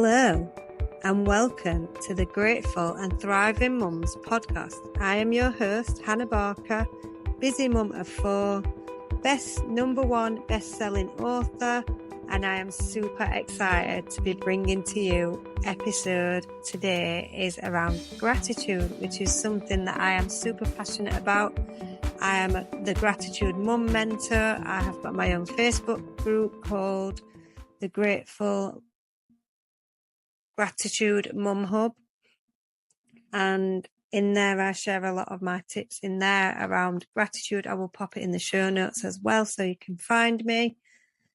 Hello, and welcome to the Grateful and Thriving Mums podcast. I am your host, Hannah Barker, busy mum of 4, #1 best-selling author, and I am super excited to be bringing to you episode today is around gratitude, which is something that I am super passionate about. I am the Gratitude Mum Mentor. I have got my own Facebook group called the Gratitude Mum Hub, and in there I share a lot of my tips in there around gratitude. I will pop it in the show notes as well so you can find me.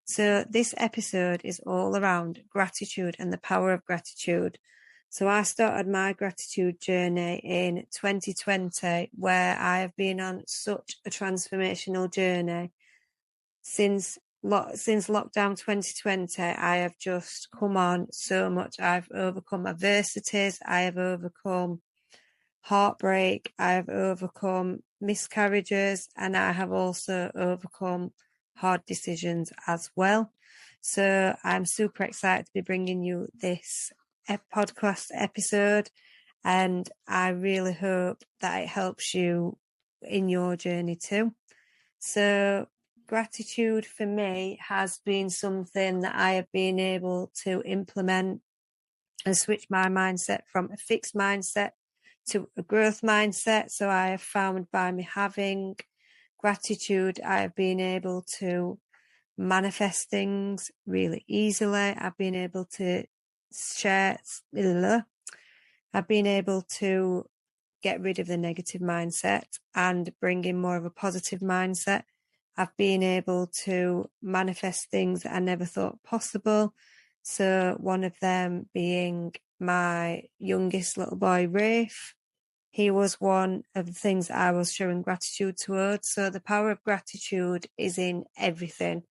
So this episode is all around gratitude and the power of gratitude. So I started my gratitude journey in 2020, where I have been on such a transformational journey. Since lockdown 2020, I have just come on so much. I've overcome adversities. I have overcome heartbreak. I have overcome miscarriages, and I have also overcome hard decisions as well. So I'm super excited to be bringing you this podcast episode, and I really hope that it helps you in your journey too. So gratitude for me has been something that I have been able to implement and switch my mindset from a fixed mindset to a growth mindset. So I have found by me having gratitude, I have been able to manifest things really easily. I've been able to get rid of the negative mindset and bring in more of a positive mindset. I've been able to manifest things that I never thought possible. So one of them being my youngest little boy, Rafe. He was one of the things I was showing gratitude towards. So the power of gratitude is in everything.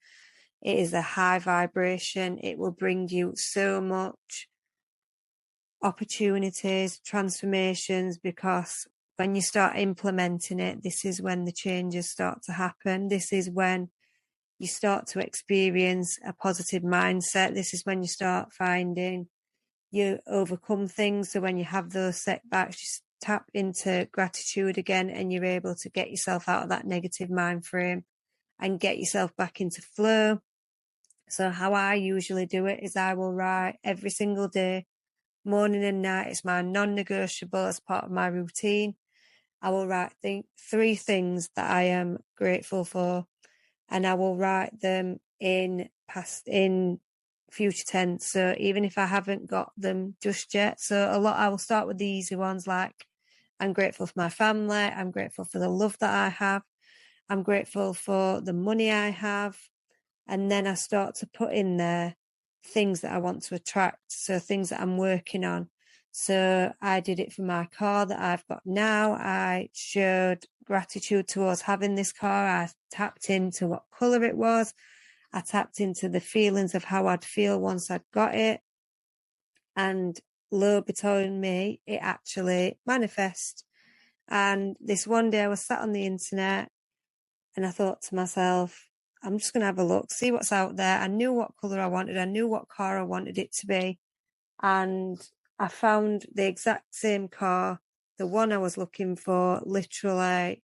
It is a high vibration. It will bring you so much opportunities, transformations, because when you start implementing it, this is when the changes start to happen. This is when you start to experience a positive mindset. This is when you start finding you overcome things. So when you have those setbacks, you tap into gratitude again, and you're able to get yourself out of that negative mind frame and get yourself back into flow. So how I usually do it is I will write every single day, morning and night. It's my non-negotiable as part of my routine. I will write 3 things that I am grateful for, and I will write them in future tense. So even if I haven't got them just yet, I will start with the easy ones, like I'm grateful for my family. I'm grateful for the love that I have. I'm grateful for the money I have. And then I start to put in there things that I want to attract. So things that I'm working on. So I did it for my car that I've got now. I showed gratitude towards having this car. I tapped into what colour it was. I tapped into the feelings of how I'd feel once I'd got it. And lo between me, it actually manifested. And this one day I was sat on the internet and I thought to myself, I'm just going to have a look, see what's out there. I knew what colour I wanted. I knew what car I wanted it to be. And I found the exact same car, the one I was looking for, literally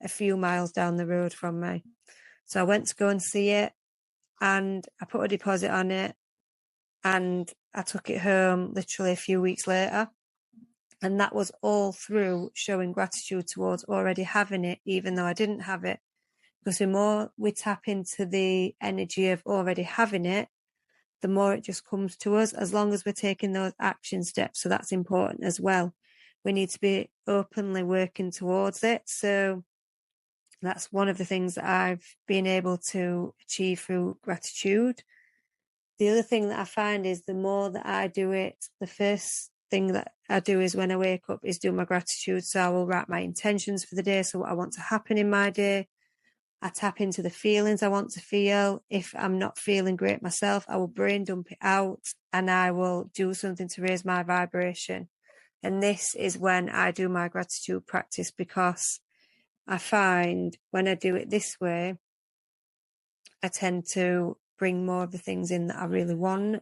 a few miles down the road from me. So I went to go and see it, and I put a deposit on it, and I took it home literally a few weeks later. And that was all through showing gratitude towards already having it, even though I didn't have it. Because the more we tap into the energy of already having it, the more it just comes to us, as long as we're taking those action steps. So that's important as well. We need to be openly working towards it. So that's one of the things that I've been able to achieve through gratitude. The other thing that I find is the more that I do it, the first thing that I do is when I wake up is do my gratitude. So I will write my intentions for the day. So what I want to happen in my day. I tap into the feelings I want to feel. If I'm not feeling great myself, I will brain dump it out, and I will do something to raise my vibration. And this is when I do my gratitude practice, because I find when I do it this way, I tend to bring more of the things in that I really want.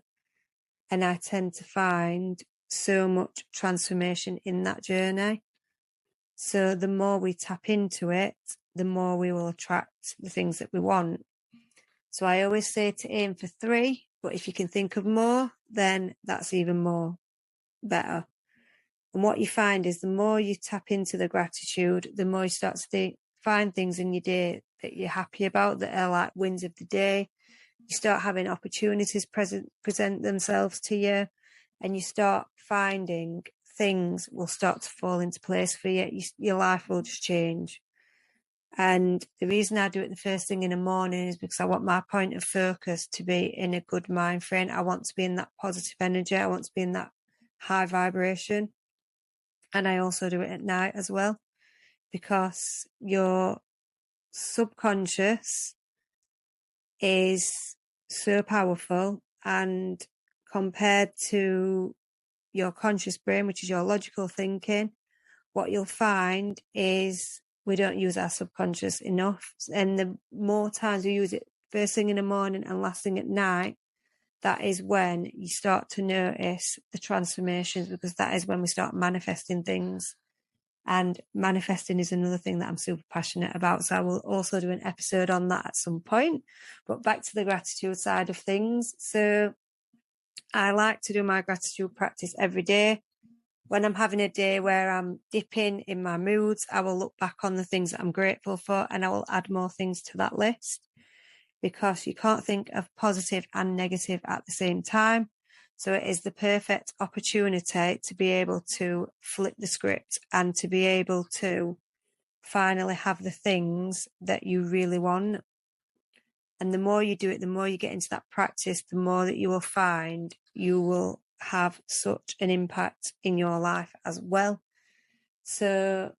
And I tend to find so much transformation in that journey. So the more we tap into it, the more we will attract the things that we want. So I always say to aim for 3, but if you can think of more, then that's even more better. And what you find is the more you tap into the gratitude, the more you start to find things in your day that you're happy about, that are like wins of the day. You start having opportunities present themselves to you, and you start finding things will start to fall into place for you. Your life will just change. And the reason I do it the first thing in the morning is because I want my point of focus to be in a good mind frame. I want to be in that positive energy. I want to be in that high vibration. And I also do it at night as well, because your subconscious is so powerful, and compared to your conscious brain, which is your logical thinking, what you'll find is we don't use our subconscious enough. And the more times we use it first thing in the morning and last thing at night, that is when you start to notice the transformations, because that is when we start manifesting things. And manifesting is another thing that I'm super passionate about. So I will also do an episode on that at some point. But back to the gratitude side of things. So I like to do my gratitude practice every day. When I'm having a day where I'm dipping in my moods, I will look back on the things that I'm grateful for, and I will add more things to that list, because you can't think of positive and negative at the same time. So it is the perfect opportunity to be able to flip the script and to be able to finally have the things that you really want. And the more you do it, the more you get into that practice, the more that you will find you will have such an impact in your life as well. So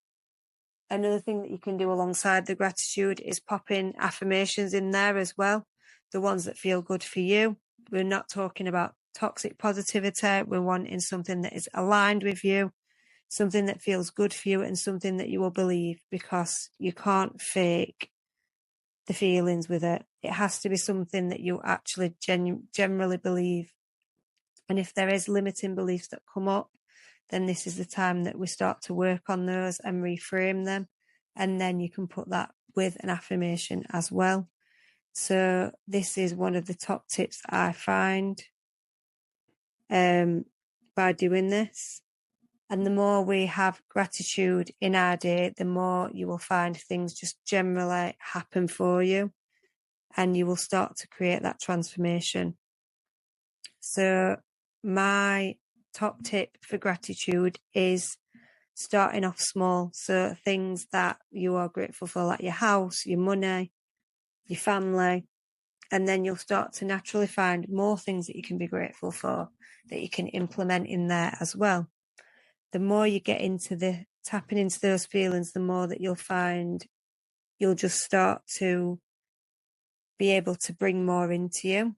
another thing that you can do alongside the gratitude is popping affirmations in there as well, the ones that feel good for you. We're not talking about toxic positivity. We're wanting something that is aligned with you, something that feels good for you, and something that you will believe, because you can't fake the feelings with it. It has to be something that you actually generally believe. And if there is limiting beliefs that come up, then this is the time that we start to work on those and reframe them. And then you can put that with an affirmation as well. So this is one of the top tips that I find by doing this. And the more we have gratitude in our day, the more you will find things just generally happen for you, and you will start to create that transformation. So my top tip for gratitude is starting off small. So things that you are grateful for, like your house, your money, your family, and then you'll start to naturally find more things that you can be grateful for that you can implement in there as well. The more you get into the tapping into those feelings, the more that you'll find you'll just start to be able to bring more into you.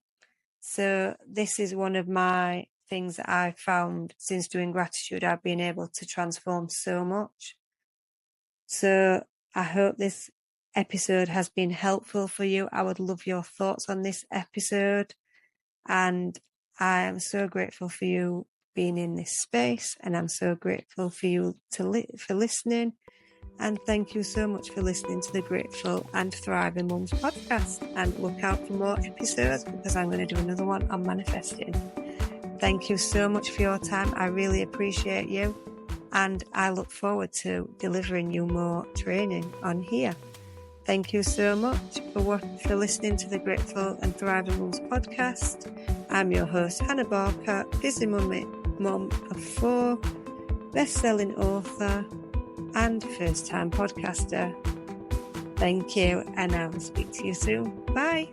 So this is one of my things that I've found since doing gratitude. I've been able to transform so much. So I hope this episode has been helpful for you. I would love your thoughts on this episode. And I am so grateful for you being in this space. And I'm so grateful for you for listening. And thank you so much for listening to the Grateful and Thriving Mums podcast. And look out for more episodes, because I'm going to do another one on manifesting. Thank you so much for your time. I really appreciate you. And I look forward to delivering you more training on here. Thank you so much for listening to the Grateful and Thriving Mums podcast. I'm your host, Hannah Barker, busy mum of 4, best-selling author, and first-time podcaster. Thank you, and I'll speak to you soon. Bye.